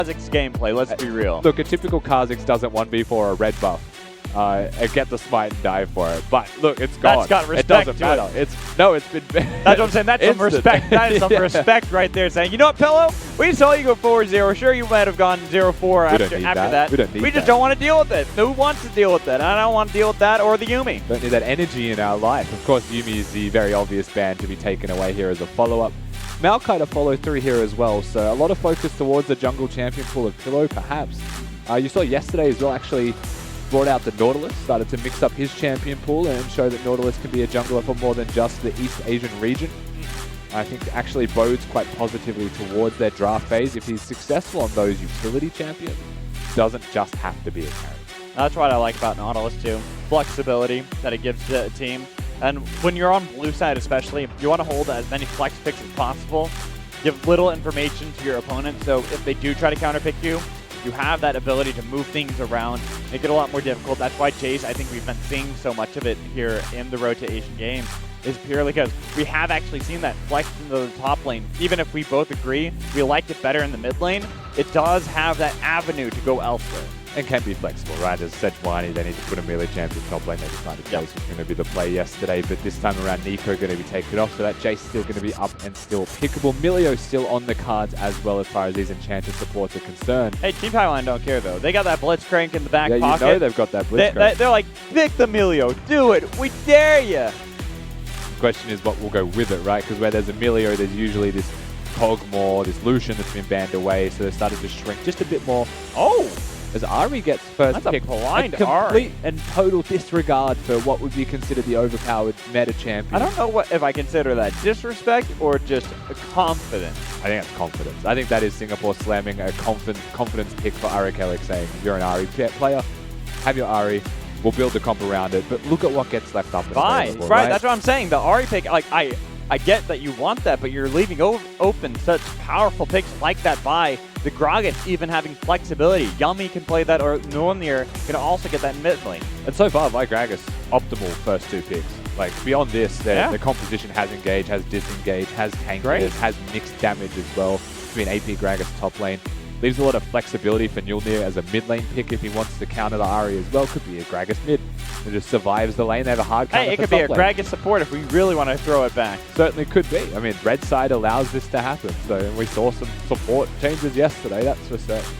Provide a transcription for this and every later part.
Kha'Zix gameplay, let's be real. Look, a typical Kha'Zix doesn't 1v4 a red buff. And get the smite and die for it. But look, it's gone. That's got respect. It doesn't matter. It's been. That's what I'm saying. That's some respect. That is some respect right there. Saying, you know what, Pillow? We saw you go 4-0. Sure, you might have gone 0-4 after that. We just don't want to deal with it. Who wants to deal with that? I don't want to deal with that or the Yuumi. Don't need that energy in our life. Of course, Yuumi is the very obvious ban to be taken away here as a follow-up. Maokai to follow through here as well. So a lot of focus towards the jungle champion pool of Pillow, perhaps. You saw yesterday as well, actually. Brought out the Nautilus, started to mix up his champion pool and show that Nautilus can be a jungler for more than just the East Asian region. I think actually bodes quite positively towards their draft phase if he's successful on those utility champions. Doesn't just have to be a carry. That's what I like about Nautilus too. Flexibility that it gives to a team. And when you're on blue side especially, you want to hold as many flex picks as possible. Give little information to your opponent, so if they do try to counterpick you, you have that ability to move things around, make it a lot more difficult. That's why Jace, I think we've been seeing so much of it here in the Road to Asian Games, is purely because we have actually seen that flex into the top lane. Even if we both agree we like it better in the mid lane, it does have that avenue to go elsewhere. And can be flexible, right? As Sejuani, they need to put a melee champion top lane. They decided Jace was going to be the play yesterday, but this time around Nico going to be taken off, so that Jace still going to be up and still pickable. Milio still on the cards as well as far as these enchanted supports are concerned. Hey, Team Thailand don't care though. They got that Blitzcrank in the back pocket. Yeah, you know they've got that Blitzcrank. They're like, pick the Milio, do it, we dare you. The question is what will go with it, right? Because where there's a Milio, there's usually this Kog'Maw, this Lucian that's been banned away, so they started to shrink just a bit more. Oh! As Ahri gets first pick, a complete and total disregard for what would be considered the overpowered meta champion. I don't know if I consider that disrespect or just confidence. I think that's confidence. I think that is Singapore slamming a confidence pick for Arakellic, saying, you're an Ahri player, have your Ahri, we'll build the comp around it, but look at what gets left up. Right, that's what I'm saying. The Ahri pick, like, I get that you want that, but you're leaving open such powerful picks like that by the Gragas even having flexibility. Yummy can play that, or Nornir can also get that in mid lane. And so far, by Gragas, optimal first two picks. Like, beyond this, the composition has engaged, has disengaged, has tanked, has mixed damage as well between AP Gragas top lane. Leaves a lot of flexibility for Njolnir as a mid lane pick if he wants to counter the Ahri as well. Could be a Gragas mid. It just survives the lane. They have a hard counter. Hey, it could be a Gragas support if we really want to throw it back. Certainly could be. I mean, red side allows this to happen. So we saw some support changes yesterday, that's for certain.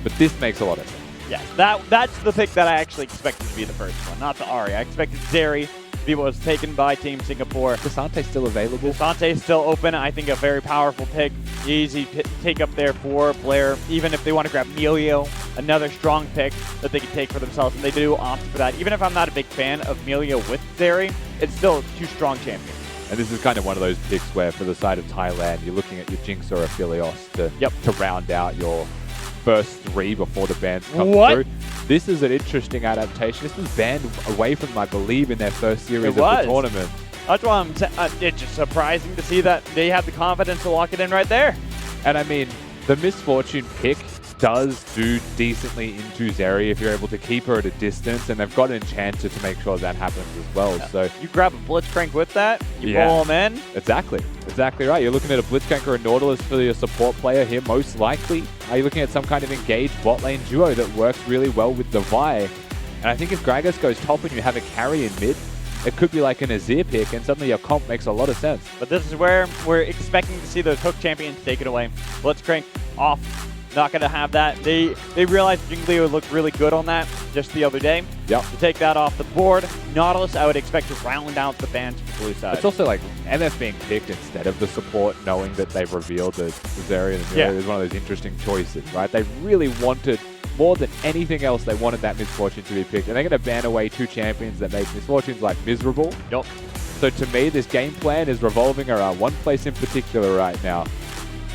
But this makes a lot of sense. Yes, that's the pick that I actually expected to be the first one, not the Ahri. I expected Zeri to be what was taken by Team Singapore. Desante still available. Desante is still open. I think a very powerful pick. Easy take up there for Blair. Even if they want to grab Milio, another strong pick that they can take for themselves, and they do opt for that. Even if I'm not a big fan of Milio with Zeri, it's still two strong champions. And this is kind of one of those picks where for the side of Thailand, you're looking at your Jinx or a Philios to round out your first three before the bans come through. This is an interesting adaptation. This was banned away from, I believe, in their first series of the tournament. That's why it's just surprising to see that they have the confidence to lock it in right there. And I mean, the Misfortune pick does do decently into Zeri if you're able to keep her at a distance, and they've got an enchanter to make sure that happens as well. So you grab a Blitzcrank with that, you roll them in. Exactly right. You're looking at a Blitzcrank or a Nautilus for your support player here, most likely. Are you looking at some kind of engaged bot lane duo that works really well with the Vi? And I think if Gragas goes top and you have a carry in mid, it could be like an Azir pick, and suddenly your comp makes a lot of sense. But this is where we're expecting to see those hook champions taken away. Blitzcrank off. Not going to have that. They realized Jinglio looked really good on that just the other day. Yep. To take that off the board. Nautilus, I would expect to round out the bans for the blue side. It's also like MF being picked instead of the support, knowing that they've revealed that Zeri and Amelia is one of those interesting choices, right? They really wanted, more than anything else, they wanted that Misfortune to be picked. And they're going to ban away two champions that make Misfortunes like miserable. Yep. So to me, this game plan is revolving around one place in particular right now.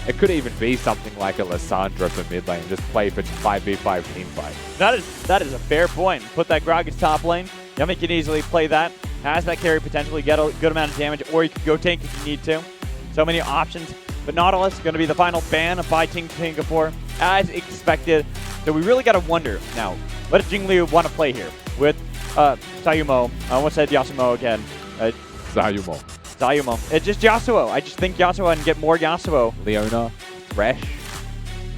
It could even be something like a Lissandra for mid lane, just play for 5v5 team fight. That is a fair point. Put that Gragas top lane. Yummy can easily play that. Has that carry potentially, get a good amount of damage, or you could go tank if you need to. So many options. But Nautilus going to be the final ban by Team Singapore, as expected. So we really got to wonder now, what does Jingliu want to play here with Sayumo? I almost said Yasuo again. Sayumo. It's just Yasuo. I just think Yasuo and get more Yasuo. Leona, Thresh.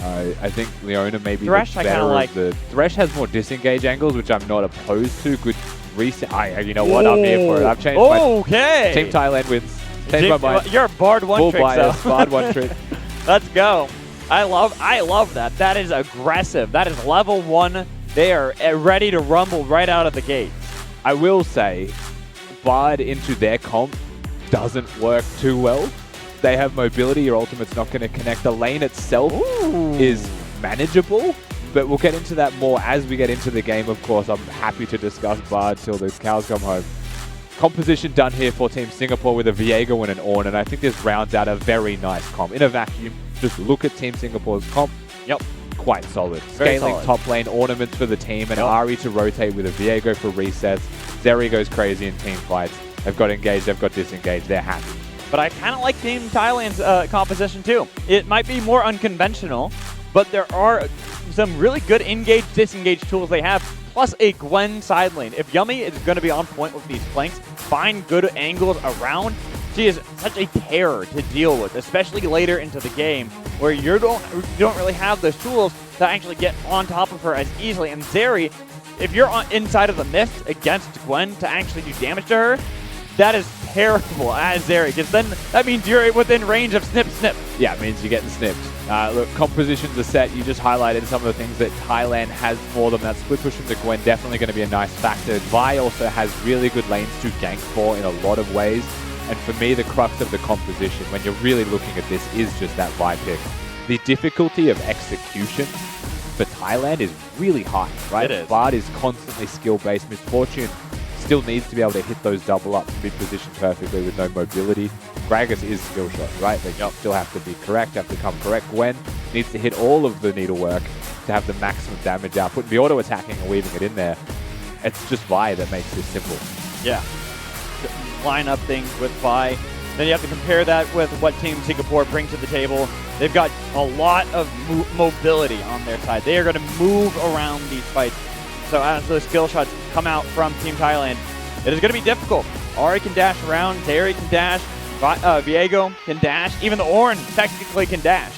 I think Leona may be Thresh, the I kinda better like. of the... Thresh has more disengage angles, which I'm not opposed to. Good reset. You know what? I'm here for it. I've changed Okay. Team Thailand wins. Changed my mind. You're a Bard one Full trick, bias, so. Bard one trick. Let's go. I love that. That is aggressive. That is level 1. They are ready to rumble right out of the gate. I will say, Bard into their comp doesn't work too well. They have mobility. Your ultimate's not going to connect. The lane itself is manageable, but we'll get into that more as we get into the game, of course. I'm happy to discuss Bard till the cows come home. Composition done here for Team Singapore with a Viego and an Ornn, and I think this rounds out a very nice comp. In a vacuum, just look at Team Singapore's comp. Yep. Quite solid. Very Scaling solid. top lane ornaments for the team, and Ari to rotate with a Viego for resets. Zeri goes crazy in team fights. They've got engaged, they've got disengaged, they're happy. But I kind of like Team Thailand's composition too. It might be more unconventional, but there are some really good engage, disengage tools they have, plus a Gwen side lane. If Yummy is going to be on point with these flanks, find good angles around, she is such a terror to deal with, especially later into the game, where you don't really have those tools to actually get on top of her as easily. And Zeri, if you're inside of the mist against Gwen to actually do damage to her, that is terrible as Zeri, because then that means you're within range of snip. Yeah, it means you're getting snipped. Look, compositions are set. You just highlighted some of the things that Thailand has for them. That split push from the Gwen definitely going to be a nice factor. Vi also has really good lanes to gank for in a lot of ways. And for me, the crux of the composition, when you're really looking at this, is just that Vi pick. The difficulty of execution for Thailand is really high, right? It is. Bard is constantly skill-based. Misfortune still needs to be able to hit those double ups, be positioned perfectly with no mobility. Gragas is skill shot, right? They still have to be correct, have to come correct. Gwen needs to hit all of the needlework to have the maximum damage output. The auto attacking and weaving it in there. It's just Vi that makes this simple. Yeah. Line up things with Vi. Then you have to compare that with what Team Singapore brings to the table. They've got a lot of mobility on their side. They are going to move around these fights. So as those skill shots come out from Team Thailand, it is going to be difficult. Ari can dash around, Zeri can dash, Viego can dash, even the Ornn technically can dash.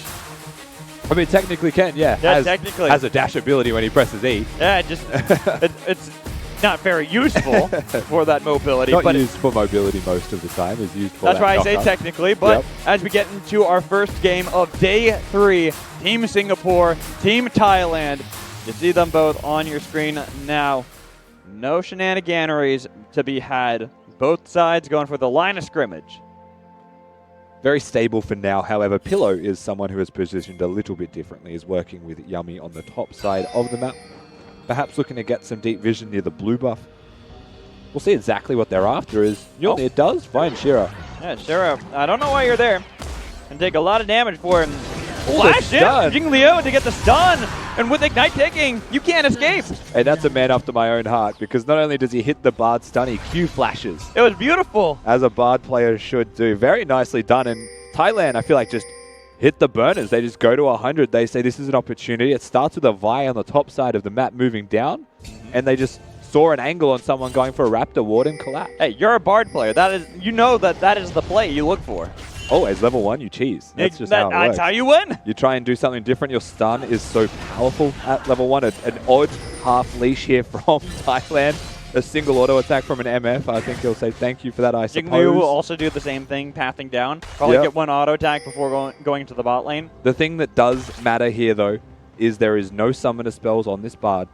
I mean, technically can, yeah. Technically. Has a dash ability when he presses E. Yeah, it's not very useful for that mobility. Not used for mobility most of the time. It's used for that's that why I say knockup. technically, but as we get into our first game of day 3, Team Singapore, Team Thailand, you see them both on your screen now. No shenaniganeries to be had. Both sides going for the line of scrimmage. Very stable for now. However, Pillow is someone who is positioned a little bit differently. Is working with Yummy on the top side of the map. Perhaps looking to get some deep vision near the blue buff. We'll see exactly what they're after. It does find Shira. Yeah, Shira, I don't know why you're there. And take a lot of damage for him. Flash in! Jing Liu to get the stun! And with Ignite ticking, you can't escape! Hey, that's a man after my own heart, because not only does he hit the Bard stun, he Q flashes. It was beautiful! As a Bard player should do. Very nicely done. And Thailand, I feel like, just hit the burners. They just go to 100. They say this is an opportunity. It starts with a Vi on the top side of the map moving down, and they just saw an angle on someone going for a Raptor Ward and collapse. Hey, you're a Bard player. You know that is the play you look for. Always level 1, you cheese. That's just how it works. That's how you win. You try and do something different. Your stun is so powerful at level 1. An odd half leash here from Thailand. A single auto attack from an MF. I think he'll say thank you for that, I suppose. Jing Liu will also do the same thing, pathing down. Probably get one auto attack before going into the bot lane. The thing that does matter here, though, is there is no summoner spells on this Bard.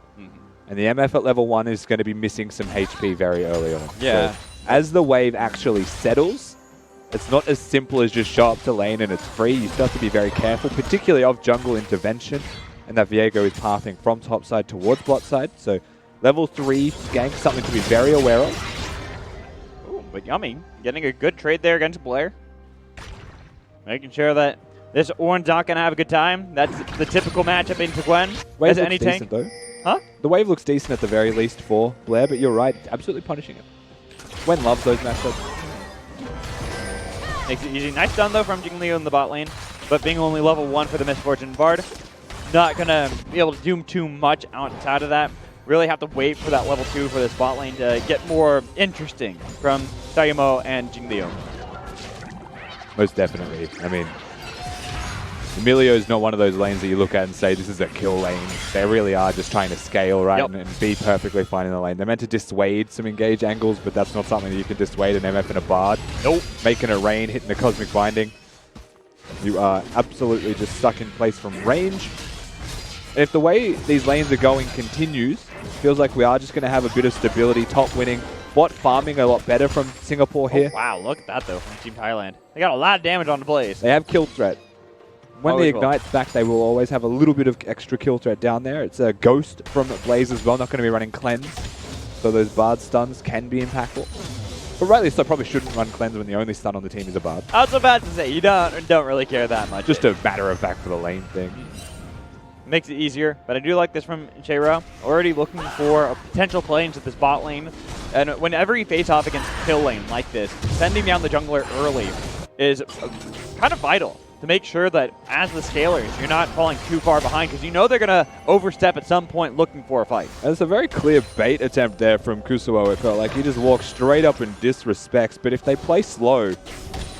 And the MF at level 1 is going to be missing some HP very early on. Yeah. So as the wave actually settles, it's not as simple as just show up to lane and it's free. You still have to be very careful, particularly of jungle intervention. And that Viego is pathing from top side towards bot side. So level 3 gank, something to be very aware of. Ooh, but Yummy getting a good trade there against Blair. Making sure that this Ornn's not going to have a good time. That's the typical matchup into Gwen. Wave as looks any decent, tank. though. Huh? The wave looks decent at the very least for Blair, but you're right. Absolutely punishing it. Gwen loves those matchups. Makes it easy. Nice stun, though, from Jing Liu in the bot lane. But being only level 1 for the Misfortune Bard, not going to be able to do too much outside of that. Really have to wait for that level 2 for this bot lane to get more interesting from Sayamo and Jing Liu. Most definitely. I mean, Emilio's not one of those lanes that you look at and say, this is a kill lane. They really are just trying to scale, right, and be perfectly fine in the lane. They're meant to dissuade some engage angles, but that's not something that you can dissuade an MF and a Bard. Nope. Making a rain, hitting a Cosmic Binding. You are absolutely just stuck in place from range. And if the way these lanes are going continues, feels like we are just going to have a bit of stability, top winning. Bot farming a lot better from Singapore here. Oh, wow, look at that, though, from Team Thailand. They got a lot of damage on the Blaze. They have kill threat. When Always the Ignite's back, they will always have a little bit of extra kill threat down there. It's a Ghost from Blaze as well, not going to be running Cleanse. So those Bard stuns can be impactful. But rightly so, probably shouldn't run Cleanse when the only stun on the team is a Bard. I was about to say, you don't really care that much. Just a matter of fact for the lane thing. Makes it easier, but I do like this from Shayra. Already looking for a potential play into this bot lane. And whenever you face off against a kill lane like this, sending down the jungler early is kind of vital to make sure that as the scalers, you're not falling too far behind, because you know they're going to overstep at some point looking for a fight. And it's a very clear bait attempt there from Kusuo. It felt like he just walked straight up and disrespects. But if they play slow,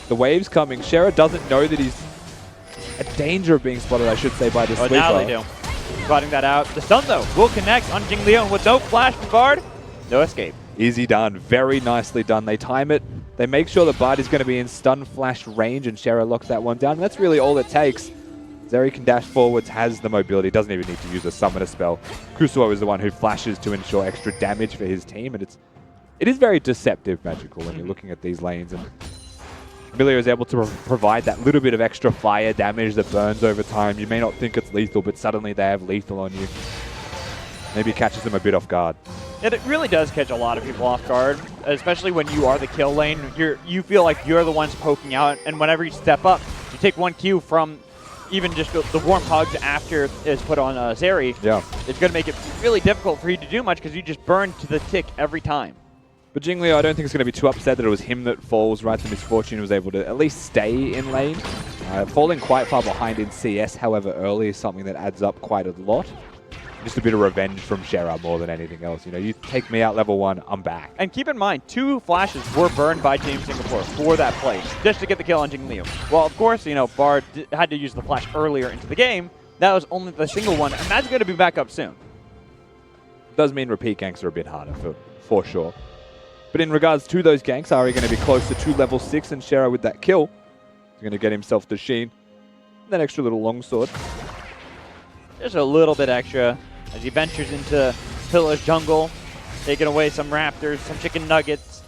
the wave's coming. Shera doesn't know that he's a danger of being spotted, I should say, by this sleeper. Now they do. Spotting that out. The stun, though, will connect on Jing Leon with no flash from Bard. No escape. Easy done. Very nicely done. They time it. They make sure the Bard is going to be in stun flash range, and Shera locks that one down. And that's really all it takes. Zeri can dash forwards, has the mobility, doesn't even need to use a summoner spell. Kusuo is the one who flashes to ensure extra damage for his team, and it is very deceptive Magical when you're looking at these lanes. And Emilio is able to provide that little bit of extra fire damage that burns over time. You may not think it's lethal, but suddenly they have lethal on you. Maybe it catches them a bit off guard. And it really does catch a lot of people off guard, especially when you are the kill lane. You feel like you're the ones poking out, and whenever you step up, you take one Q from even just the warm hugs after it's put on Zeri. Yeah. It's going to make it really difficult for you to do much because you just burn to the tick every time. But Jingleo, I don't think is going to be too upset that it was him that falls, right? The Misfortune was able to at least stay in lane. Falling quite far behind in CS, however, early is something that adds up quite a lot. Just a bit of revenge from Shera more than anything else. You know, you take me out level 1, I'm back. And keep in mind, 2 flashes were burned by Team Singapore for that play, just to get the kill on Jing Liu. Well, of course, you know, Bard had to use the flash earlier into the game. That was only the single one, and that's going to be back up soon. Does mean repeat ganks are a bit harder, for sure. But in regards to those ganks, Ari going to be closer to level 6, and Shera with that kill is going to get himself the Sheen. And that extra little longsword. Just a little bit extra as he ventures into Pilla's jungle, taking away some raptors, some chicken nuggets.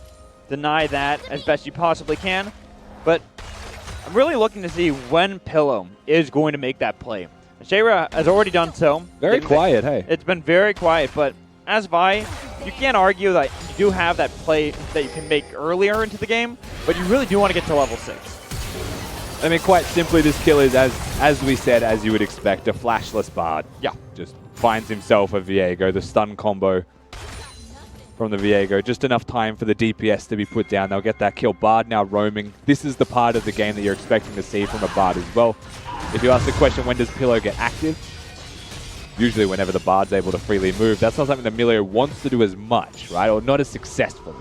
Deny that as best you possibly can. But I'm really looking to see when Pillow is going to make that play. Shayra has already done so. Very quiet, hey. It's been very quiet, but as Vi, you can't argue that you do have that play that you can make earlier into the game, but you really do want to get to level 6. I mean, quite simply, this kill is, as we said, as you would expect, a flashless Bard. Yeah. Just finds himself a Viego, the stun combo from the Viego. Just enough time for the DPS to be put down. They'll get that kill. Bard now roaming. This is the part of the game that you're expecting to see from a Bard as well. If you ask the question, when does Pillow get active? Usually whenever the Bard's able to freely move. That's not something that Emilio wants to do as much, right? Or not as successfully.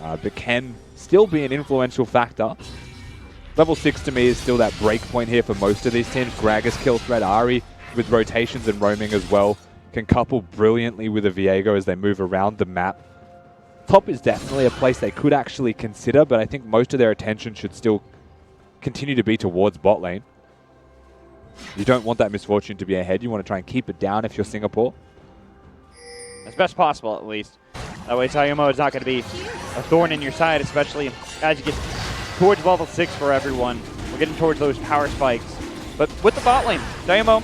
But can still be an influential factor. Level 6 to me is still that break point here for most of these teams. Gragas kill threat, Ari with rotations and roaming as well can couple brilliantly with a Viego as they move around the map. Top is definitely a place they could actually consider, but I think most of their attention should still continue to be towards bot lane. You don't want that Misfortune to be ahead. You want to try and keep it down if you're Singapore. As best possible, at least. That way Sayumo is not going to be a thorn in your side, especially as you get towards level 6 for everyone. We're getting towards those power spikes. But with the bot lane, Sayumo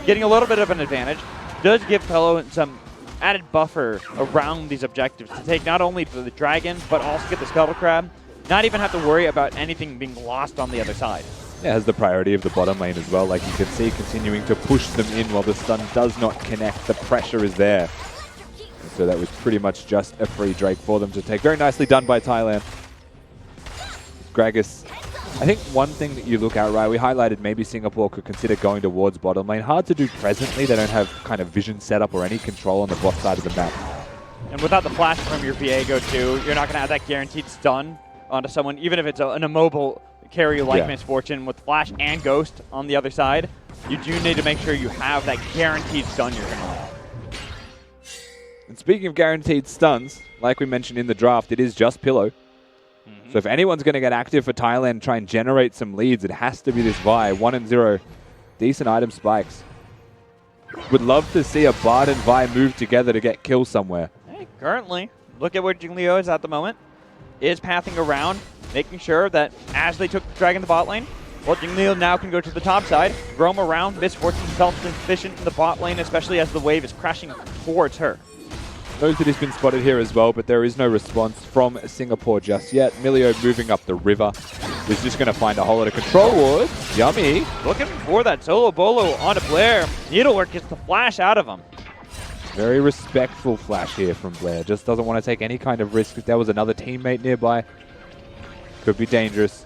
getting a little bit of an advantage. Does give Pello some added buffer around these objectives to take not only the dragon, but also get the Scuttle Crab. Not even have to worry about anything being lost on the other side. Yeah, has the priority of the bottom lane as well. Like you can see, continuing to push them in while the stun does not connect. The pressure is there. And so that was pretty much just a free Drake for them to take. Very nicely done by Thailand. Gragas, I think one thing that you look at, right, we highlighted maybe Singapore could consider going towards bottom lane. Hard to do presently. They don't have kind of vision setup or any control on the bot side of the map. And without the flash from your Viego too, you're not going to have that guaranteed stun onto someone, even if it's an immobile carry like Misfortune with Flash and Ghost on the other side, you do need to make sure you have that guaranteed stun you're going to win. And speaking of guaranteed stuns, like we mentioned in the draft, it is just Pillow. So if anyone's going to get active for Thailand and try and generate some leads, it has to be this Vi. 1 and 0. Decent item spikes. Would love to see a Bard and Vi move together to get kills somewhere. Hey, currently, look at where Jingleo is at the moment. Is pathing around, making sure that as they took Dragon the bot lane, well, Jingleo now can go to the top side, roam around. Misfortune self-sufficient in the bot lane, especially as the wave is crashing towards her. Knows that he's been spotted here as well, but there is no response from Singapore just yet. Milio moving up the river. Is just going to find a whole lot of control wards. Yummy. Looking for that solo bolo onto Blair. Needlework gets the flash out of him. Very respectful flash here from Blair. Just doesn't want to take any kind of risk. If there was another teammate nearby, could be dangerous.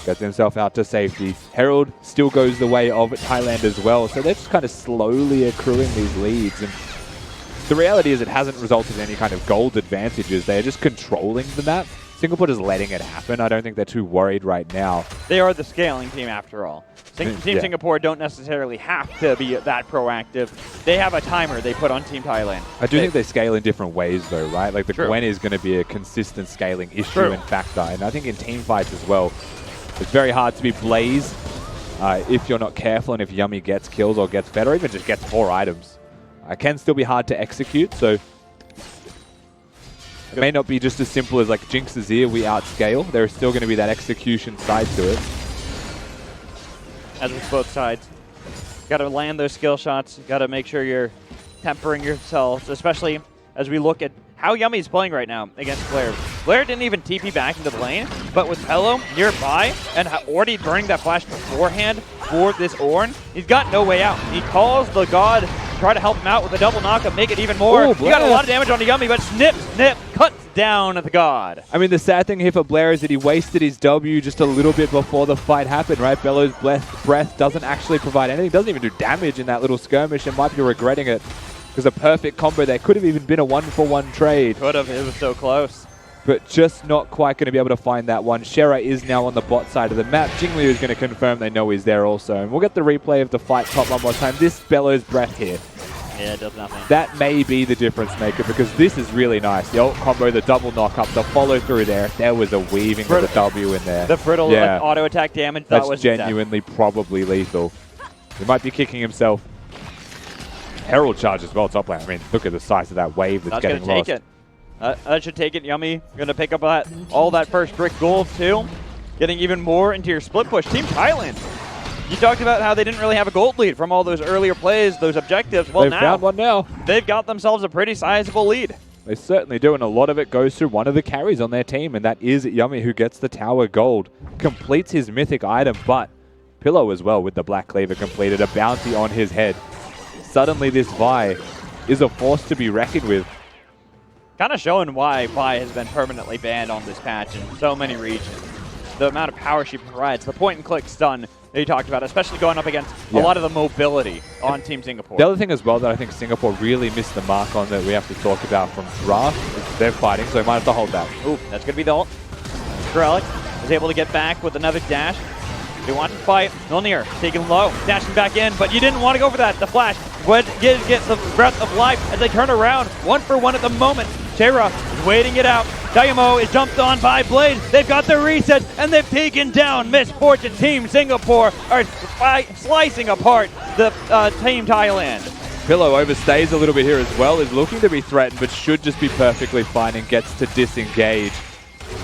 Gets himself out to safety. Herald still goes the way of Thailand as well. So they're just kind of slowly accruing these leads. And the reality is it hasn't resulted in any kind of gold advantages. They're just controlling the map. Singapore just letting it happen. I don't think they're too worried right now. They are the scaling team after all. Team Singapore don't necessarily have to be that proactive. They have a timer they put on Team Thailand. I do think they scale in different ways though, right? Like the Gwen is going to be a consistent scaling issue and factor. And I think in team fights as well, it's very hard to be Blaze if you're not careful and if Yummy gets kills or gets better or even just gets 4 items. Can still be hard to execute, so it may not be just as simple as like Jinx's ear, we outscale. There is still going to be that execution side to it. As with both sides. Got to land those skill shots. Got to make sure you're tempering yourselves, especially as we look at how Yummy is playing right now against Blair. Blair didn't even TP back into the lane, but with Pello nearby and already burning that flash beforehand for this Ornn, he's got no way out. He calls the God, try to help him out with a double knockup, make it even more. He got a lot of damage on the Yummy, but snip, cuts down the God. I mean, the sad thing here for Blair is that he wasted his W just a little bit before the fight happened, right? Bellows' breath doesn't actually provide anything. Doesn't even do damage in that little skirmish and might be regretting it. Because a perfect combo there could have even been a 1-for-1 trade. Could have, it was so close. But just not quite going to be able to find that one. Shera is now on the bot side of the map. Jingliu is going to confirm they know he's there also. And we'll get the replay of the fight top one more time. This Bellows breath here. Yeah, it does nothing. That may be the difference maker because this is really nice. The ult combo, the double knock up, the follow through there. If there was a weaving of the W in there. The brittle like, auto attack damage. That's was genuinely probably lethal. He might be kicking himself. Herald charge as well, top lane. I mean, look at the size of that wave that's getting lost. Take it. That should take it, Yummy. Going to pick up all that first brick gold, too. Getting even more into your split push. Team Thailand. You talked about how they didn't really have a gold lead from all those earlier plays, those objectives. Well, they've found one now. They've got themselves a pretty sizable lead. They certainly do, and a lot of it goes through one of the carries on their team, and that is Yummy, who gets the tower gold. Completes his mythic item, but Pillow as well with the Black Cleaver completed. A bounty on his head. Suddenly this Vi is a force to be reckoned with. Kind of showing why Vi has been permanently banned on this patch in so many regions. The amount of power she provides, the point-and-click stun that you talked about, especially going up against a lot of the mobility on Team Singapore. The other thing as well that I think Singapore really missed the mark on that we have to talk about from draft is they're fighting, so they might have to hold that. Ooh, that's going to be the ult. Skrillex is able to get back with another dash. They want to fight. Milnir taking low, dashing back in, but you didn't want to go for that. The flash gets the breath of life as they turn around. 1-for-1 at the moment. Chera is waiting it out. Dayamo is jumped on by Blaze. They've got the reset, and they've taken down Misfortune. Team Singapore are slicing apart the Team Thailand. Pillow overstays a little bit here as well, is looking to be threatened, but should just be perfectly fine and gets to disengage.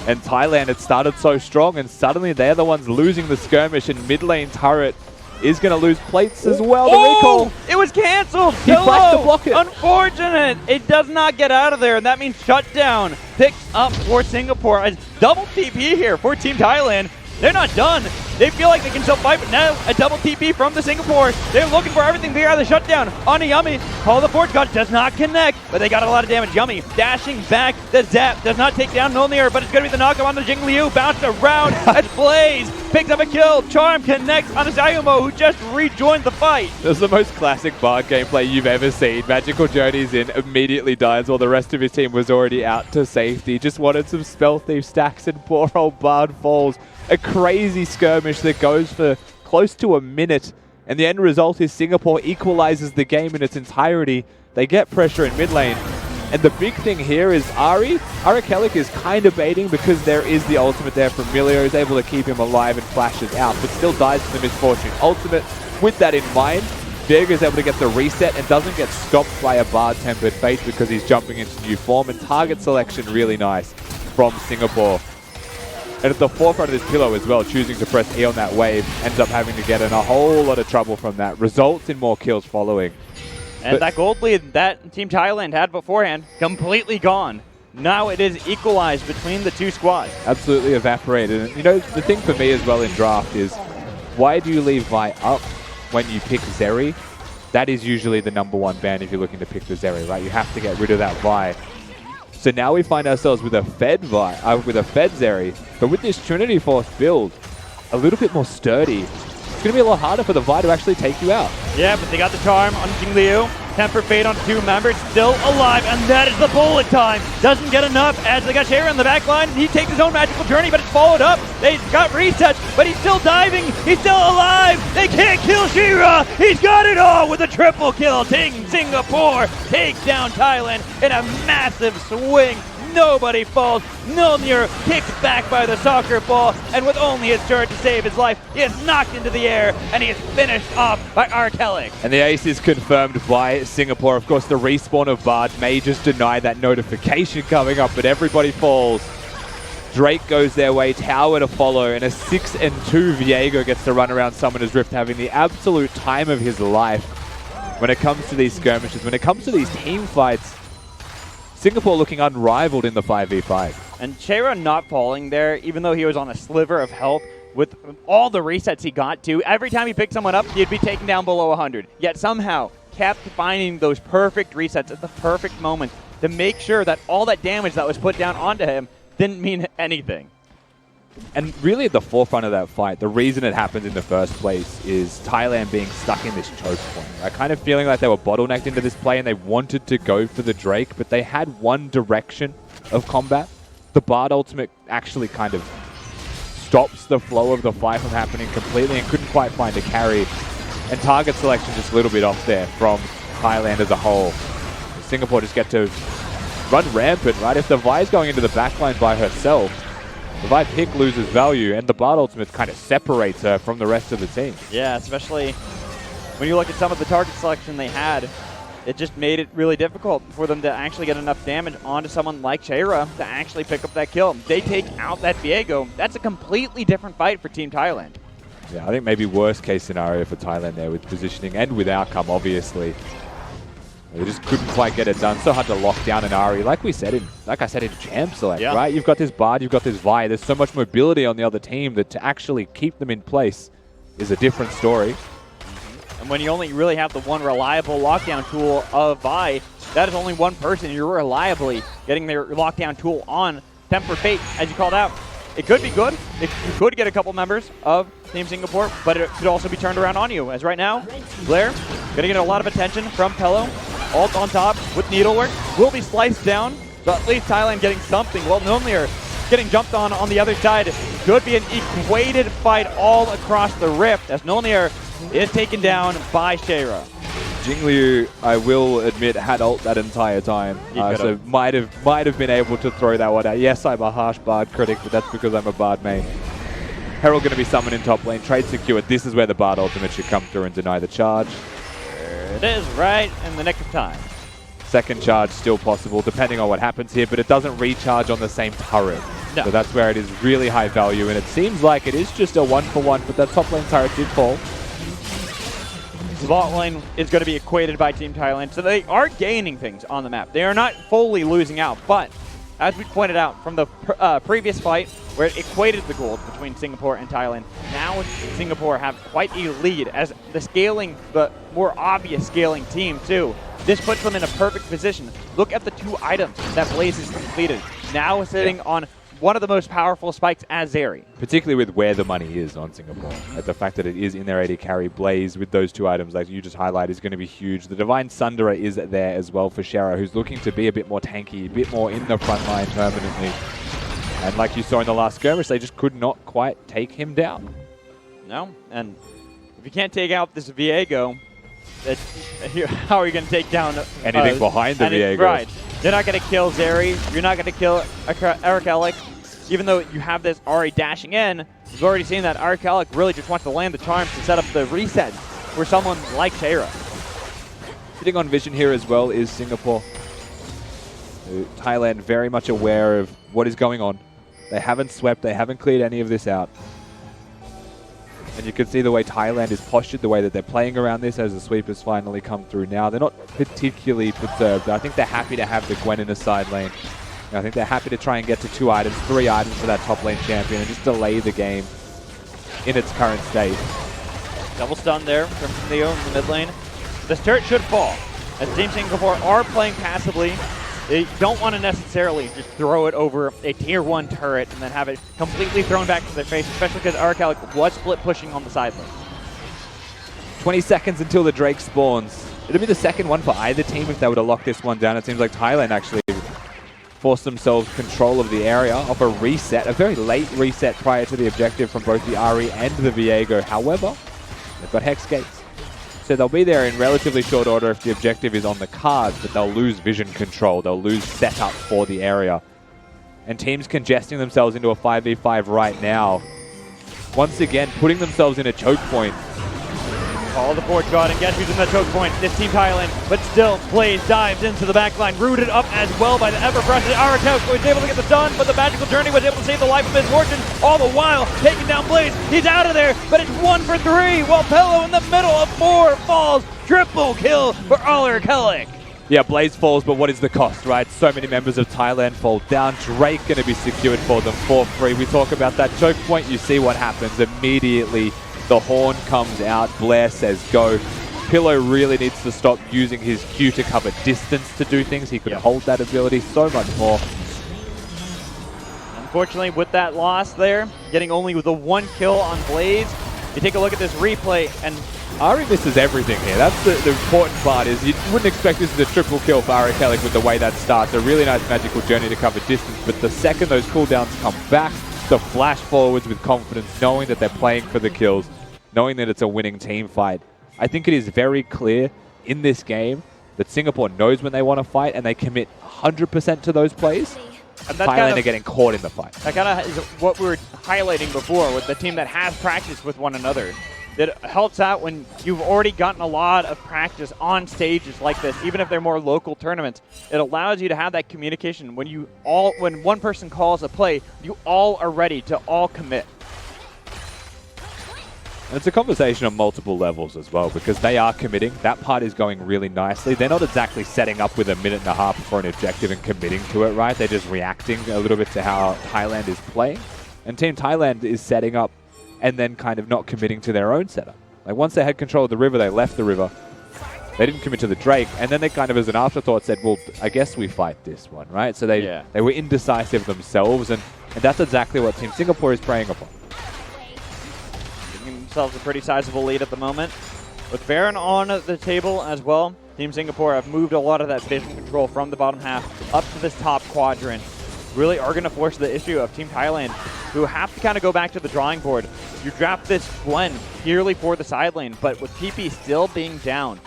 And Thailand had started so strong, and suddenly they're the ones losing the skirmish, and mid lane turret is going to lose plates as well. The recall. It was canceled. He flashed to block it. Unfortunate. It does not get out of there, and that means shutdown picks up for Singapore. A double TP here for Team Thailand. They're not done. They feel like they can still fight, but now a double TP from the Singapore. They're looking for everything via the shutdown. On a Yummy. Call the Forge God does not connect, but they got a lot of damage. Yummy dashing back. The zap does not take down Milnir, but it's going to be the knockup on the Jingliu. Bounced around. That's Blaze picks up a kill. Charm connects on Zayumo, who just rejoined the fight. That's the most classic Bard gameplay you've ever seen. Magical Journey's in, immediately dies while the rest of his team was already out to safety. Just wanted some Spell Thief stacks and poor old Bard falls. A crazy skirmish that goes for close to a minute. And the end result is Singapore equalizes the game in its entirety. They get pressure in mid lane. And the big thing here is Arikelik is kind of baiting because there is the ultimate there from Milio, who's able to keep him alive and flashes out, but still dies to the Misfortune ultimate. With that in mind, Viego is able to get the reset and doesn't get stopped by a Bard Tempered Fate because he's jumping into new form, and target selection really nice from Singapore. And at the forefront of this pillow as well, choosing to press E on that wave, ends up having to get in a whole lot of trouble from that. Results in more kills following. And that gold lead that Team Thailand had beforehand, completely gone. Now it is equalized between the two squads. Absolutely evaporated. And you know, the thing for me as well in draft is, why do you leave Vi up when you pick Zeri? That is usually the #1 ban if you're looking to pick the Zeri, right? You have to get rid of that Vi. So now we find ourselves with a fed Zeri, but with this Trinity Force build, a little bit more sturdy. It's going to be a lot harder for the Vi to actually take you out. Yeah, but they got the charm on Jingliu. Temper Fate on 2 members, still alive, and that is the bullet time. Doesn't get enough as they got Shara in the back line. He takes his own magical journey, but it's followed up. They got resets, but he's still diving. He's still alive. They can't kill Shira. He's got it all with a triple kill. Team Singapore takes down Thailand in a massive swing. Nobody falls. Nilnir kicks back by the soccer ball, and with only his turret to save his life, he is knocked into the air, and he is finished off by Arikelik. And the ace is confirmed by Singapore. Of course, the respawn of Bard may just deny that notification coming up, but everybody falls. Drake goes their way, Tower to follow, and a 6-2 Viego gets to run around Summoner's Rift, having the absolute time of his life. When it comes to these skirmishes, when it comes to these team fights, Singapore looking unrivaled in the 5v5. And Chera not falling there, even though he was on a sliver of health, with all the resets he got to, every time he picked someone up, he'd be taken down below 100. Yet somehow kept finding those perfect resets at the perfect moment to make sure that all that damage that was put down onto him didn't mean anything. And really at the forefront of that fight, the reason it happened in the first place is Thailand being stuck in this choke point. I kind of feeling like they were bottlenecked into this play and they wanted to go for the Drake, but they had one direction of combat. The Bard ultimate actually kind of stops the flow of the fight from happening completely and couldn't quite find a carry. And target selection just a little bit off there from Thailand as a whole. Singapore just get to run rampant, right? If the Vi is going into the backline by herself, the Vi pick loses value, and the Bard ultimate kind of separates her from the rest of the team. Yeah, especially when you look at some of the target selection they had, it just made it really difficult for them to actually get enough damage onto someone like Chera to actually pick up that kill. They take out that Viego. That's a completely different fight for Team Thailand. Yeah, I think maybe worst case scenario for Thailand there with positioning and with outcome, obviously. They just couldn't quite get it done. So hard to lock down an Ari. Like I said in Champ Select, right? You've got this Bard, you've got this Vi. There's so much mobility on the other team that to actually keep them in place is a different story. And when you only really have the one reliable lockdown tool of Vi, that is only one person you're reliably getting their lockdown tool on. Temper Fate, as you called out. It could be good if you could get a couple members of Team Singapore, but it could also be turned around on you. As right now, Blair getting a lot of attention from Pello. Ult on top with Needlework. Will be sliced down, but at least Thailand getting something. Well, Nilnir getting jumped on the other side. Could be an equated fight all across the Rift as Nilnir is taken down by Shara. Jingliu, I will admit, had ult that entire time, so might have been able to throw that one out. Yes, I'm a harsh Bard critic, but that's because I'm a Bard main. Herald going to be summoned in top lane, trade secured. This is where the Bard ultimate should come through and deny the charge. There it is, right in the nick of time. Second charge still possible, depending on what happens here, but it doesn't recharge on the same turret. No. So that's where it is really high value, and it seems like it is just a 1-for-1, but that top lane turret did fall. The bot lane is going to be equated by Team Thailand, so they are gaining things on the map. They are not fully losing out, but as we pointed out from the previous fight, where it equated the gold between Singapore and Thailand, now Singapore have quite a lead as the more obvious scaling team too. This puts them in a perfect position. Look at the 2 items that Blaze has completed. Now sitting on one of the most powerful spikes as Zeri. Particularly with where the money is on Singapore. Like the fact that it is in their AD carry. Blaze with those two items like you just highlight is going to be huge. The Divine Sunderer is there as well for Shera, who's looking to be a bit more tanky, a bit more in the front line permanently. And like you saw in the last skirmish, they just could not quite take him down. No, and if you can't take out this Viego, how are you going to take down anything behind the Viego? Right. You're not going to kill Zeri. You're not going to kill Eric Ellick. Even though you have this Ari dashing in, you've already seen that Eric Ellick really just wants to land the charms to set up the reset for someone like Shera. Sitting on vision here as well is Singapore. Thailand very much aware of what is going on. They haven't swept, they haven't cleared any of this out. And you can see the way Thailand is postured, the way that they're playing around this as the sweep has finally come through now. They're not particularly perturbed. I think they're happy to have the Gwen in a side lane. I think they're happy to try and get to 2 items, 3 items for that top lane champion and just delay the game in its current state. Double stun there from Theo in the mid lane. This turret should fall. As Team Singapore are playing passively, they don't want to necessarily just throw it over a tier 1 turret and then have it completely thrown back to their face, especially because Arcalic was split pushing on the side lane. 20 seconds until the Drake spawns. It'll be the second one for either team if they were to lock this one down. It seems like Thailand actually forced themselves control of the area off a reset, a very late reset prior to the objective from both the Ari and the Viego. However, they've got Hex Gates. So they'll be there in relatively short order if the objective is on the cards, but they'll lose vision control. They'll lose setup for the area. And teams congesting themselves into a 5v5 right now. Once again, putting themselves in a choke point. Call the Forge God and guess who's in the choke point? This Team Thailand, but still Blaze dives into the backline, rooted up as well by the ever-present Arakel, was able to get the stun, but the Magical Journey was able to save the life of his Fortune, all the while taking down Blaze. He's out of there, but it's 1 for 3, while Pello in the middle of 4 falls. Triple kill for Arakel. Yeah, Blaze falls, but what is the cost, right? So many members of Thailand fall down. Drake going to be secured for them for free. We talk about that choke point, you see what happens immediately. The horn comes out, Blair says go. Pillow really needs to stop using his Q to cover distance to do things. He could hold that ability so much more. Unfortunately, with that loss there, getting only with the 1 kill on Blaze, you take a look at this replay and Ari misses everything here. That's the important part is you wouldn't expect this is a triple kill for Ari Kellic with the way that starts. A really nice Magical Journey to cover distance, but the second those cooldowns come back, the flash forwards with confidence, knowing that they're playing for the kills, knowing that it's a winning team fight. I think it is very clear in this game that Singapore knows when they want to fight and they commit 100% to those plays. And Thailand are getting caught in the fight. That kind of is what we were highlighting before with the team that has practiced with one another. It helps out when you've already gotten a lot of practice on stages like this, even if they're more local tournaments. It allows you to have that communication. When one person calls a play, you all are ready to all commit. And it's a conversation on multiple levels as well because they are committing. That part is going really nicely. They're not exactly setting up with a minute and a half for an objective and committing to it, right? They're just reacting a little bit to how Thailand is playing. And Team Thailand is setting up and then kind of not committing to their own setup. Like once they had control of the river, they left the river. They didn't commit to the Drake, and then they kind of as an afterthought said, well, I guess we fight this one, right? So they were indecisive themselves, and that's exactly what Team Singapore is preying upon. Giving themselves a pretty sizable lead at the moment. With Baron on the table as well, Team Singapore have moved a lot of that vision control from the bottom half up to this top quadrant. Really are going to force the issue of Team Thailand, who have to kind of go back to the drawing board. You draft this Gwen purely for the side lane, but with PP still being down,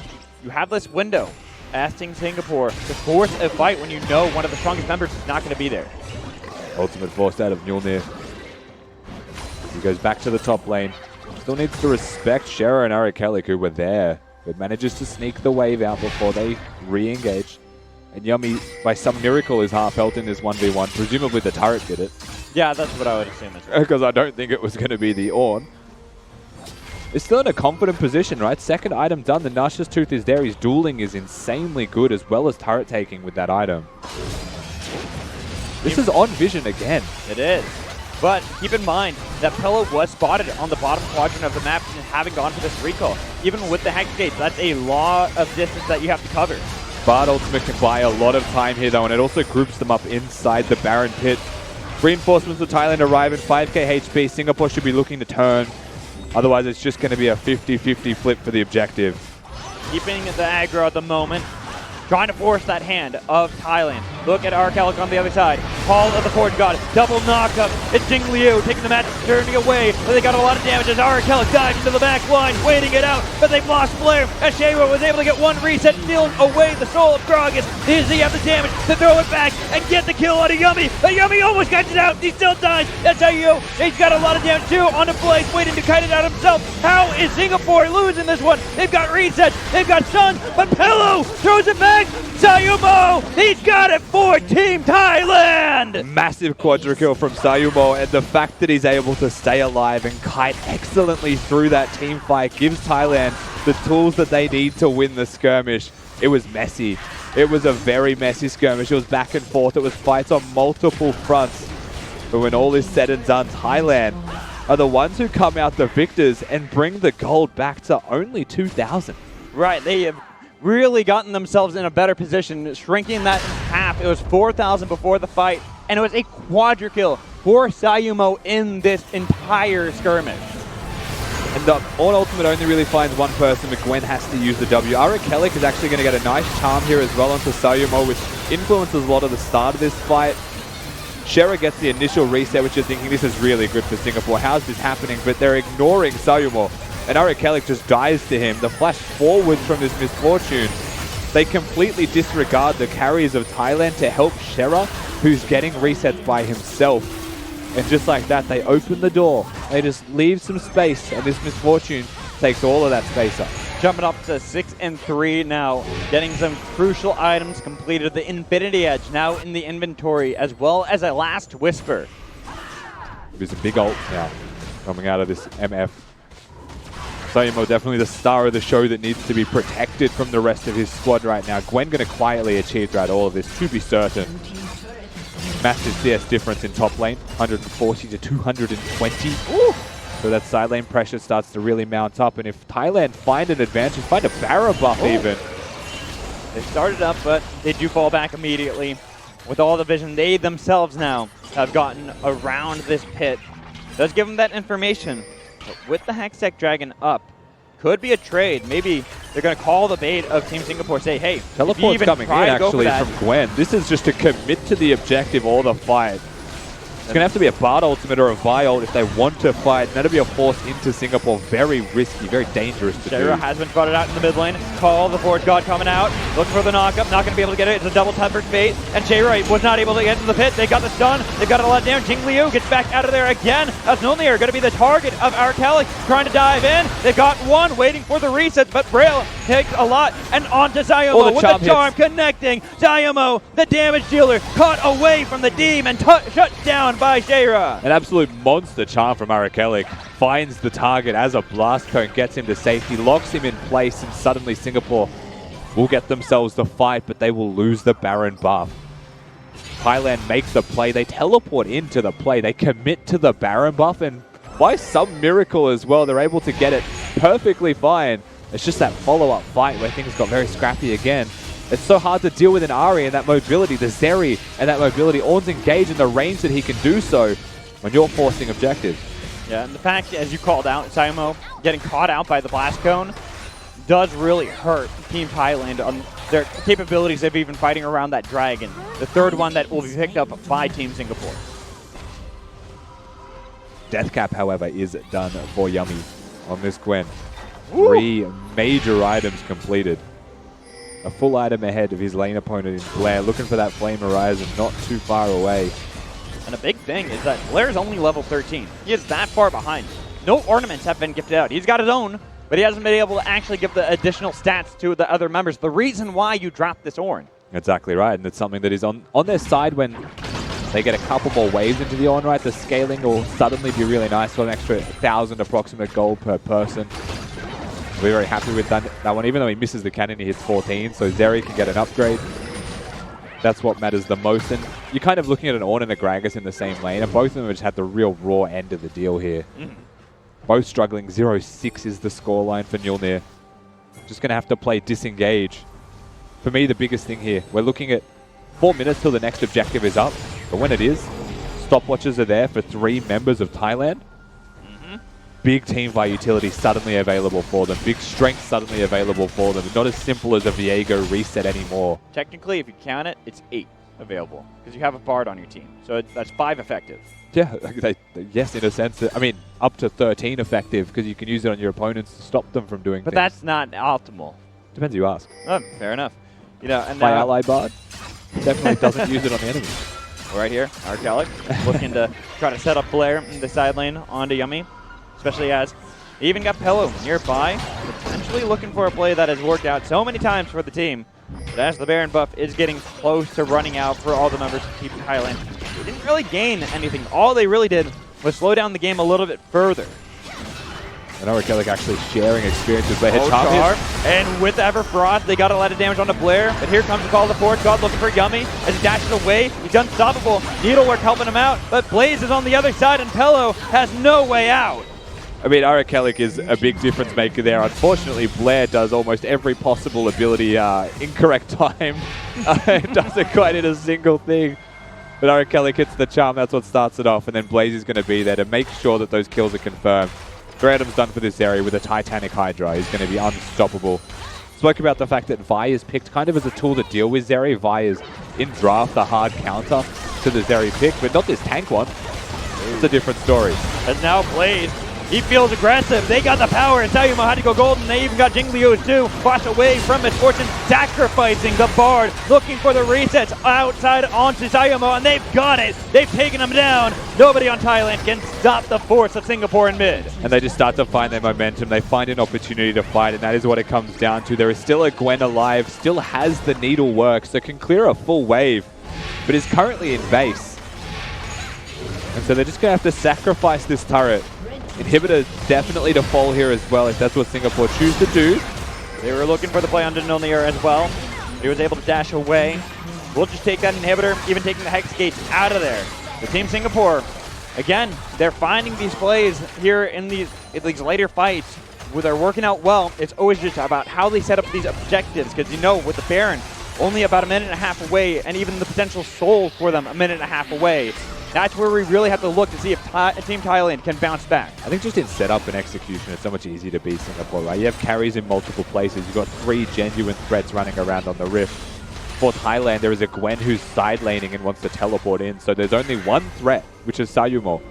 you have this window asking Singapore to force a fight when you know one of the strongest members is not going to be there. Ultimate forced out of Mjolnir. He goes back to the top lane. Still needs to respect Shera and Arakelik, who were there, but manages to sneak the wave out before they re-engage. And Yummy, by some miracle, is half health in this 1v1. Presumably the turret did it. Yeah, that's what I would assume as well. Because I don't think it was going to be the Ornn. It's still in a confident position, right? Second item done. The Nash's Tooth is there. His dueling is insanely good, as well as turret taking with that item. This is on vision again. It is. But keep in mind that Pello was spotted on the bottom quadrant of the map and having gone for this recall. Even with the Hex Gates, that's a lot of distance that you have to cover. Bard Ultimate can buy a lot of time here, though, and it also groups them up inside the Baron Pit. Reinforcements of Thailand arrive in 5k HP. Singapore should be looking to turn. Otherwise, it's just going to be a 50-50 flip for the objective. Keeping the aggro at the moment. Trying to force that hand of Thailand. Look at Arcalic on the other side. Call of the Forge God. Double knockup. It's Jing Liu taking the match, turning away. But they got a lot of damage as Arcalic dives into the back line, waiting it out. But they've lost Blair as Shayro was able to get one reset, stealing away the soul of Gragas. Does he have the damage to throw it back and get the kill on a Yummy? A Yummy almost got it out. He still dies. That's how you. He's got a lot of damage too on the blade, waiting to kite it out himself. How is Singapore losing this one? They've got resets. They've got stun. But Pillow throws it back. Sayumo, he's got it for Team Thailand! Massive quadra kill from Sayumo, and the fact that he's able to stay alive and kite excellently through that team fight gives Thailand the tools that they need to win the skirmish. It was messy. It was a very messy skirmish. It was back and forth. It was fights on multiple fronts. But when all is said and done, Thailand are the ones who come out the victors and bring the gold back to only 2,000. Right, they have really gotten themselves in a better position, shrinking that in half. It was 4,000 before the fight, and it was a quadra kill for Sayumo in this entire skirmish. And the All Ultimate only really finds one person, but Gwen has to use the W. Arakelik is actually going to get a nice charm here as well onto Sayumo, which influences a lot of the start of this fight. Shera gets the initial reset, which you're thinking, this is really good for Singapore. How's this happening? But they're ignoring Sayumo. And Arakelik just dies to him. The flash forwards from this misfortune. They completely disregard the carries of Thailand to help Shera, who's getting resets by himself. And just like that, they open the door. They just leave some space, and this misfortune takes all of that space up. Jumping up to 6 and 3 now, getting some crucial items completed. The Infinity Edge now in the inventory, as well as a Last Whisper. There's a big ult now coming out of this MF. Sayumo definitely the star of the show that needs to be protected from the rest of his squad right now. Gwen going to quietly achieve throughout all of this, to be certain. Massive CS difference in top lane, 140 to 220. Ooh. So that side lane pressure starts to really mount up, and if Thailand find an advantage, find a Barra buff even. They started up, but they do fall back immediately. With all the vision, they themselves now have gotten around this pit. Does give them that information. But with the Hextech Dragon up, could be a trade. Maybe they're going to call the bait of Team Singapore, say, hey, teleport's coming in actually from Gwen. This is just to commit to the objective all the fight. It's going to have to be a Bard ultimate or a Vi ult if they want to fight. And that'll be a force into Singapore. Very risky, very dangerous to do. Shayra has been spotted out in the mid lane. Call, the Forge God coming out. Looking for the knockup. Not going to be able to get it. It's a double tempered bait. And Shayra was not able to get into the pit. They got the stun. They've got a lot of damage. Jing Liu gets back out of there again. As Nolnir going to be the target of Arcalic. Trying to dive in. They've got one waiting for the reset. But Braille takes a lot. And on to Sayumo with the charm connecting. Sayumo, the damage dealer, caught away from the demon. Shut down by Shayra. An absolute monster charm from Arakelik. Finds the target as a blast cone, gets him to safety, locks him in place, and suddenly Singapore will get themselves the fight, but they will lose the Baron buff. Thailand make the play. They teleport into the play. They commit to the Baron buff, and by some miracle as well, they're able to get it perfectly fine. It's just that follow-up fight where things got very scrappy again. It's so hard to deal with an Ahri and that mobility, the Zeri and that mobility. Ornn's engaged in the range that he can do so when you're forcing objectives. Yeah, and the fact, as you called out, Sayumo getting caught out by the blast cone does really hurt Team Thailand on their capabilities of even fighting around that dragon. The third one that will be picked up by Team Singapore. Death cap, however, is done for Yummy on this Gwen. 3 major items completed. A full item ahead of his lane opponent in Blair, looking for that Flame Horizon not too far away. And a big thing is that Blair's only level 13. He is that far behind. No ornaments have been gifted out. He's got his own, but he hasn't been able to actually give the additional stats to the other members. The reason why you dropped this Ornn. Exactly right, and it's something that is on their side when they get a couple more waves into the Ornn, right? The scaling will suddenly be really nice for an extra 1,000 approximate gold per person. We're very happy with that one. Even though he misses the cannon, he hits 14, so Zeri can get an upgrade. That's what matters the most. And you're kind of looking at an Ornn and a Gragas in the same lane, and both of them have just had the real raw end of the deal here. Both struggling. 0-6 is the scoreline for Nilnir. Just going to have to play disengage. For me, the biggest thing here, we're looking at 4 minutes till the next objective is up, but when it is, stopwatches are there for 3 members of Thailand. Big team by utility suddenly available for them. Big strength suddenly available for them. Not as simple as a Viego reset anymore. Technically, if you count it, it's 8 available because you have a Bard on your team. So that's 5 effective. Yeah, yes, in a sense. I mean, up to 13 effective because you can use it on your opponents to stop them from doing But things. that's not optimal. Depends who you ask. Fair enough. You know, and My ally Bard definitely doesn't use it on the enemy. Right here, Arcalic looking to try to set up Blair in the side lane onto Yummy. Especially as he even got Pillow nearby, potentially looking for a play that has worked out so many times for the team. But as the Baron buff is getting close to running out for all the members of Team Thailand, they didn't really gain anything. All they really did was slow down the game a little bit further. And Arcalic actually sharing experiences. They hit Char, and with Everfrost, they got a lot of damage onto Blair. But here comes the call to Forge God looking for Yummy as he dashes away. He's unstoppable. Needlework helping him out, but Blaze is on the other side, and Pello has no way out. I mean, Arcalic is a big difference maker there. Unfortunately, Blair does almost every possible ability incorrect time. Doesn't quite hit a single thing. But Arcalic hits the charm. That's what starts it off. And then Blaze is going to be there to make sure that those kills are confirmed. Graham's done for this area with a Titanic Hydra. He's going to be unstoppable. Spoke about the fact that Vi is picked kind of as a tool to deal with Zeri. Vi is in draft a hard counter to the Zeri pick, but not this tank one. It's a different story. And now Blaze, he feels aggressive. They got the power, and Sayumo had to go golden. They even got Jinglios too. Flash away from Misfortune, sacrificing the Bard, looking for the resets outside onto Sayumo, and they've got it. They've taken him down. Nobody on Thailand can stop the force of Singapore in mid. And they just start to find their momentum. They find an opportunity to fight, and that is what it comes down to. There is still a Gwen alive, still has the needle work, so can clear a full wave, but is currently in base. And so they're just going to have to sacrifice this turret. Inhibitor definitely to fall here as well if that's what Singapore choose to do. They were looking for the play under Nilnir as well. He was able to dash away. We'll just take that inhibitor, even taking the Hex Gates out of there. The Team Singapore, again, they're finding these plays here in these later fights where they're working out well. It's always just about how they set up these objectives because, you know, with the Baron, only about a minute and a half away, and even the potential Soul for them a minute and a half away. That's where we really have to look to see if Team Thailand can bounce back. I think just in setup and execution, it's so much easier to beat Singapore, right? You have carries in multiple places. You've got 3 genuine threats running around on the Rift. For Thailand, there is a Gwen who's side laning and wants to teleport in, so there's only one threat, which is Sayumo.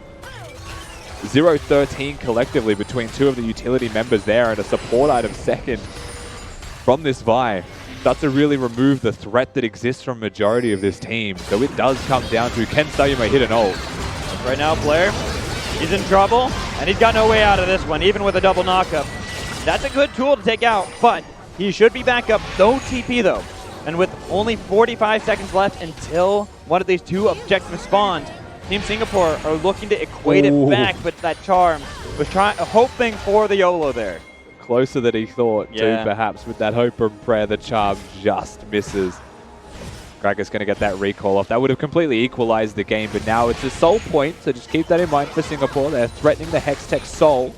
0-13 collectively between 2 of the utility members there, and a support item second from this Vi. That's to really remove the threat that exists from majority of this team. So it does come down to, can Sayumo hit an ult? Right now, Blair, he's in trouble, and he's got no way out of this one, even with a double knockup. That's a good tool to take out, but he should be back up. No TP, though. And with only 45 seconds left until one of these 2 objectives spawns, Team Singapore are looking to equate it back, but that charm was hoping for the YOLO there. Closer than he thought to, perhaps, with that hope and prayer. The charm just misses. Gragas going to get that recall off. That would have completely equalized the game, but now it's a soul point, so just keep that in mind for Singapore. They're threatening the Hextech soul.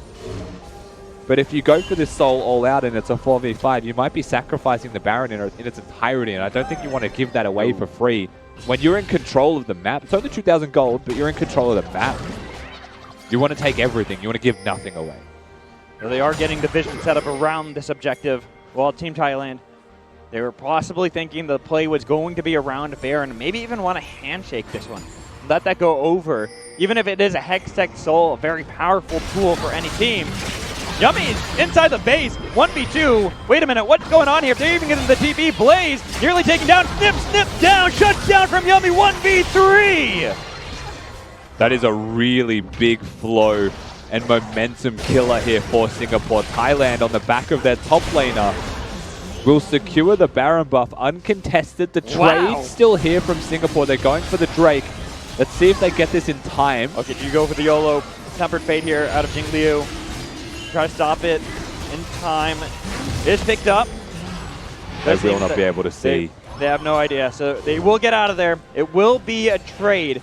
But if you go for this soul all out and it's a 4v5, you might be sacrificing the Baron in its entirety, and I don't think you want to give that away for free. When you're in control of the map, it's only 2,000 gold, but you're in control of the map. You want to take everything. You want to give nothing away. Well, they are getting the vision set up around this objective. While Team Thailand, they were possibly thinking the play was going to be around Baron, maybe even want to handshake this one. Let that go over. Even if it is a Hextech Soul, a very powerful tool for any team. Yummy's inside the base, 1v2. Wait a minute, what's going on here? If they're even getting the TP, Blaze nearly taken down, snip down, shuts down from Yummy, 1v3. That is a really big flow and momentum killer here for Singapore. Thailand on the back of their top laner will secure the Baron buff uncontested. The trade still here from Singapore. They're going for the Drake. Let's see if they get this in time. Okay, do you go for the YOLO Tempered Fate here out of Jingliu? Try to stop it in time. It is picked up. They will not be able to see. They have no idea, so they will get out of there. It will be a trade.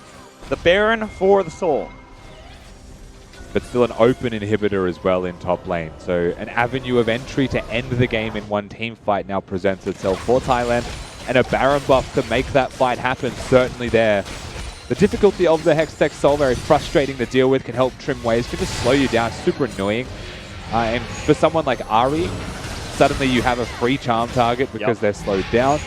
The Baron for the Soul. But still an open inhibitor as well in top lane. So an avenue of entry to end the game in one team fight now presents itself for Thailand. And a Baron buff to make that fight happen, certainly there. The difficulty of the Hextech Soul, very frustrating to deal with, can help trim waves, can just slow you down, super annoying. And for someone like Ari, suddenly you have a free charm target because they're slowed down.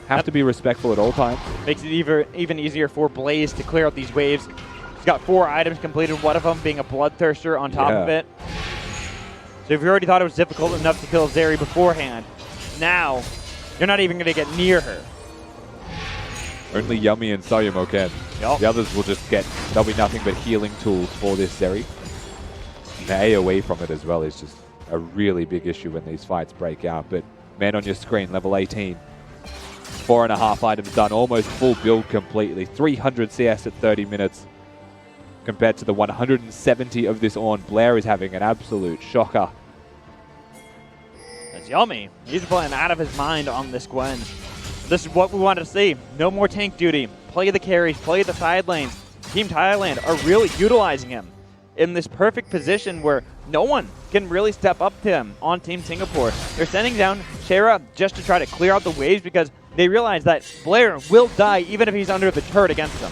Have to be respectful at all times. Makes it even easier for Blaze to clear out these waves. He's got 4 items completed, one of them being a Bloodthirster on top of it. So if you already thought it was difficult enough to kill Zeri beforehand, now you're not even going to get near her. Only Yummy and Sayumo can. The others will just get, there'll be nothing but healing tools for this Zeri. And the AoE from it as well is just a really big issue when these fights break out. But man on your screen, level 18. 4.5 items done, almost full build completely. 300 CS at 30 minutes compared to the 170 of this Ornn. Blair is having an absolute shocker. That's Yummy. He's playing out of his mind on this Gwen. This is what we wanted to see. No more tank duty. Play the carries, play the side lanes. Team Thailand are really utilizing him in this perfect position where no one can really step up to him on Team Singapore. They're sending down Shara just to try to clear out the waves because they realize that Blair will die even if he's under the turret against them.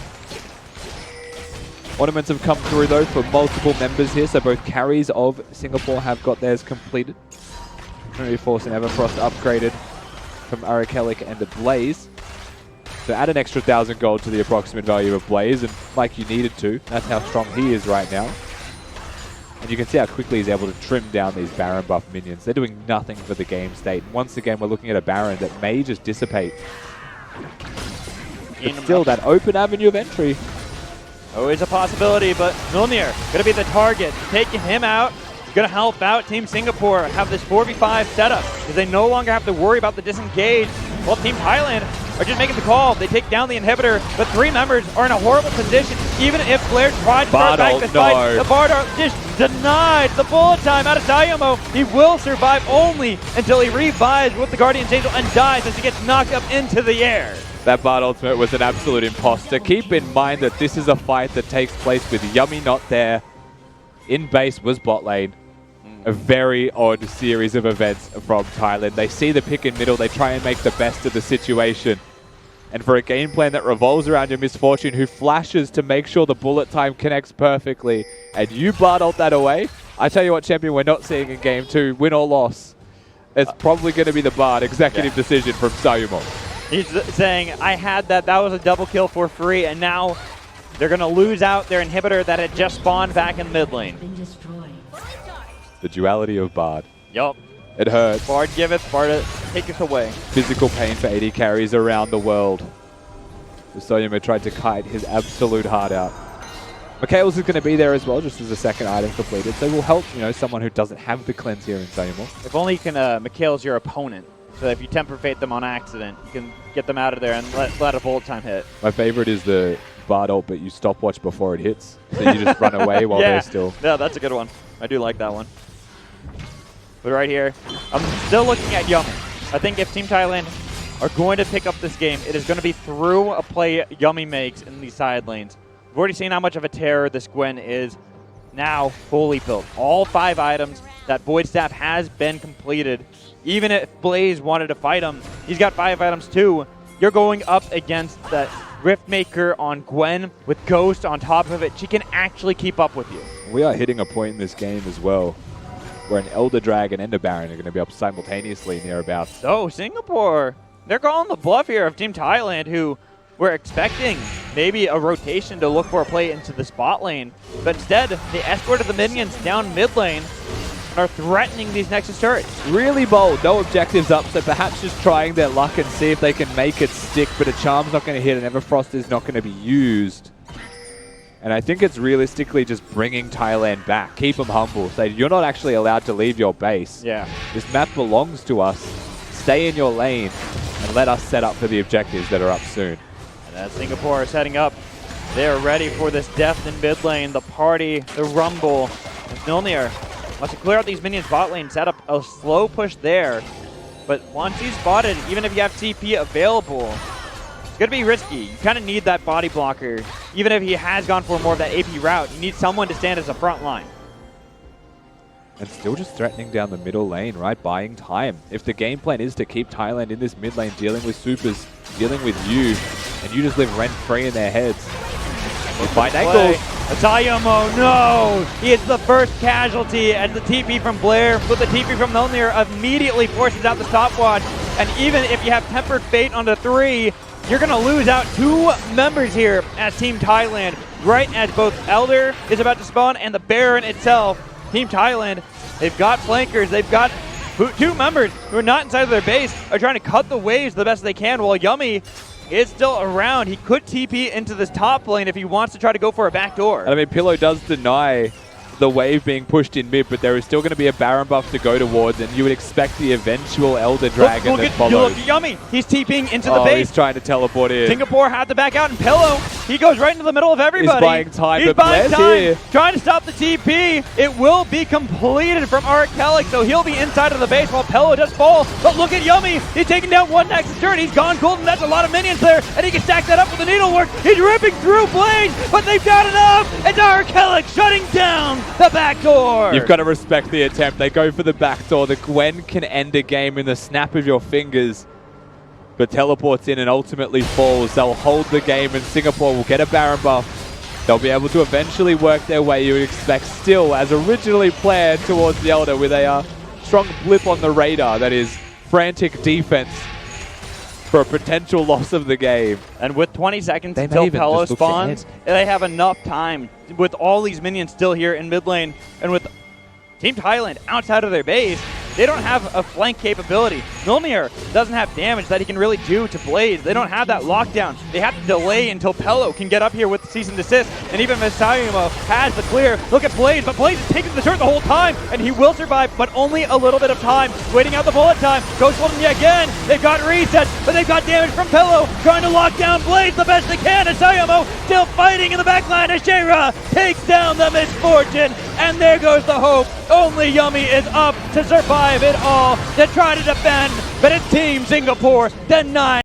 Ornaments have come through though for multiple members here, so both carries of Singapore have got theirs completed. Trinity Force and Everfrost upgraded from Arakelic and the Blaze. So add an extra 1,000 gold to the approximate value of Blaze, and like you needed to, that's how strong he is right now. And you can see how quickly he's able to trim down these Baron buff minions. They're doing nothing for the game state. Once again, we're looking at a Baron that may just dissipate. But still, that open avenue of entry. Always a possibility, but Milnir going to be the target. Taking him out, going to help out Team Singapore have this 4v5 setup because they no longer have to worry about the disengage. While Team Thailand are just making the call. They take down the inhibitor, but 3 members are in a horrible position. Even if Blair tried to start back this fight, the Bardar just denied the bullet time out of Sayumo. He will survive only until he revives with the Guardian's Angel and dies as he gets knocked up into the air. That Bard ultimate was an absolute imposter. Keep in mind that this is a fight that takes place with Yummy not there. In base was bot lane. A very odd series of events from Thailand. They see the pick in middle, they try and make the best of the situation. And for a game plan that revolves around your Misfortune, who flashes to make sure the bullet time connects perfectly, and you Bard ult that away, I tell you what, champion, we're not seeing in game 2, win or loss. It's probably going to be the Bard executive decision from Sayumo. He's saying, I had that was a double kill for free, and now they're going to lose out their inhibitor that had just spawned back in mid lane. The duality of Bard. Yup. It hurts. Bard giveth, Bard taketh away. Physical pain for AD carries around the world. Sayumo tried to kite his absolute heart out. Mikhail's is going to be there as well, just as a second item completed. So will help, someone who doesn't have the cleanse here in Sayumo. If only you can Mikhail's your opponent. So if you temper fate them on accident, you can get them out of there and let a bullet time hit. My favorite is the Bard ult, but you stopwatch before it hits. So you just run away while they're still... Yeah, that's a good one. I do like that one. But right here, I'm still looking at Yummy. I think if Team Thailand are going to pick up this game, it is going to be through a play Yummy makes in these side lanes. We've already seen how much of a terror this Gwen is now fully built. All 5 items, that Void Staff has been completed. Even if Blaze wanted to fight him, he's got 5 items too. You're going up against that Riftmaker on Gwen with Ghost on top of it. She can actually keep up with you. We are hitting a point in this game as well where an Elder Dragon and a Baron are going to be up simultaneously nearabouts. So Singapore, they're calling the bluff here of Team Thailand, who were expecting maybe a rotation to look for a play into the spot lane. But instead, they escorted the minions down mid lane and are threatening these Nexus turrets. Really bold, no objectives up, so perhaps just trying their luck and see if they can make it stick, but a Charm's not going to hit and Everfrost is not going to be used. And I think it's realistically just bringing Thailand back. Keep them humble. Say, you're not actually allowed to leave your base. Yeah. This map belongs to us. Stay in your lane and let us set up for the objectives that are up soon. And as Singapore are setting up, they're ready for this death in mid lane, the party, the rumble. And Milnir wants to clear out these minions bot lane, set up a slow push there. But once he's spotted, even if you have TP available, it's going to be risky. You kind of need that body blocker. Even if he has gone for more of that AP route, you need someone to stand as a front line. And still just threatening down the middle lane, right? Buying time. If the game plan is to keep Thailand in this mid lane, dealing with supers, dealing with you, and you just live rent-free in their heads. They bite ankles. Atayamo, no! He is the first casualty, and the TP from Blair with the TP from Mjolnir immediately forces out the stopwatch. And even if you have Tempered Fate on the 3, you're going to lose out 2 members here as Team Thailand, right as both Elder is about to spawn and the Baron itself. Team Thailand, they've got flankers, they've got 2 members who are not inside of their base, are trying to cut the waves the best they can, while Yummy is still around. He could TP into this top lane if he wants to try to go for a backdoor. I mean, Pillow does deny the wave being pushed in mid, but there is still going to be a Baron buff to go towards, and you would expect the eventual Elder Dragon that follows. Look at Yummy. He's TPing into the base. He's trying to teleport in. Singapore had to back out, and Pillow, he goes right into the middle of everybody. He's buying time, He's but buying Blair's time, here. trying to stop the TP. It will be completed from Arkelic, so he'll be inside of the base while Pillow does fall. But look at Yummy. He's taking down one next turn. He's gone golden. That's a lot of minions there, and he can stack that up with the needlework. He's ripping through Blaze, but they've got enough. It's Arkelic shutting down the back door. You've got to respect the attempt. They go for the backdoor. The Gwen can end a game in the snap of your fingers, but teleports in and ultimately falls. They'll hold the game, and Singapore will get a Baron buff. They'll be able to eventually work their way, you would expect, still as originally planned, towards the Elder with a strong blip on the radar that is frantic defense for a potential loss of the game. And with 20 seconds until Pello spawns, they have enough time with all these minions still here in mid lane, and with Team Thailand outside of their base, they don't have a flank capability. Mjolnir doesn't have damage that he can really do to Blaze. They don't have that lockdown. They have to delay until Pello can get up here with cease and desist. And even Misayumo has the clear. Look at Blaze, but Blaze is taking the turret the whole time, and he will survive, but only a little bit of time. Waiting out the bullet time. Ghost holding yet again. They've got resets, but they've got damage from Pello, trying to lock down Blaze the best they can. Misayumo still fighting in the backline as Shayra takes down the Misfortune, and there goes the hope. Only Yummy is up to survive it all, to try to defend, but it's Team Singapore denied.